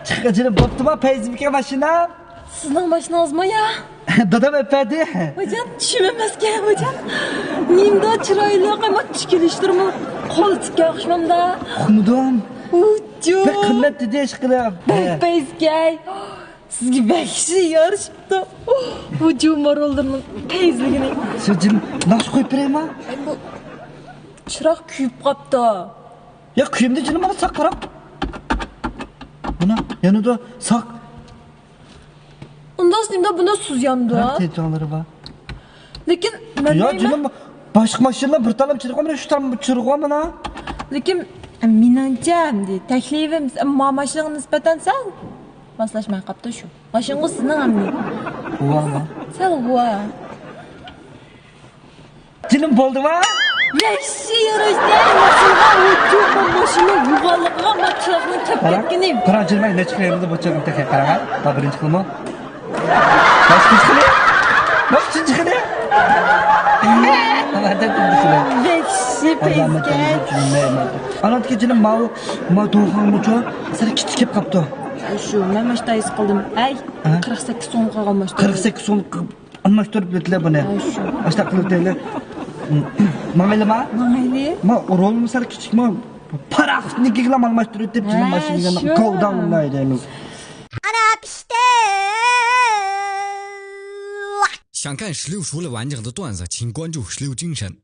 Çıkacağım baptıma peyzimke maşina. Sizning mashinangizmi ya? Dadam öpedi. Hocam tushunamazga hocam. Menda chiroyli qiymat tikilishtirmi? Qo'l tikka o'xshamda. Xumdum. Hujum. Bir qimmat dedi ishqilib. Peyzgay. Sizga bekshi yarışibdi. Hujum marollarning peyzligini. Sözüm nasıl koyup vereyim? Bu chiroq kuyib qopti. Ya kuyumda canım bana sak qarab. Buna yanında sak. Ondan sonra bunda suz yandı. Nerede canları var? Lekin ben Ya canım başka maşinlar bir tanem çırık var şu tam çırık var mı? Lekin menimcha taklifim ammo mashinaga nisbatan sal moslashmay qolibdi shu. Mashina sizning hammi. Valla. Sal va. Canım boldu va? Yaxshi yarashdi. Mashina yuqorliqqa maqsadni kapatganim. Qara jirmay ne chiqayapti bu chaqim taka qaraga. Ta birinchi qilma. Başka çıkıyor. Başka çıkıyor. Allah'tan kundusuna. Yaxshi peyzgay. Anat gecenin ma doğan muço sana kitkep kaptı. Shu men mashta his qildim. Ay 48 so'm qolgan 48 so'm almashtirib dedilar buni. Ashta qilib dedilar. Mamelama? Mameli. Ma rol misal kichik ma paraxtnikiga almashtirib deb jinim mashinaga kovdan ulaydi. 想看石榴说了完整的段子，请关注石榴精神。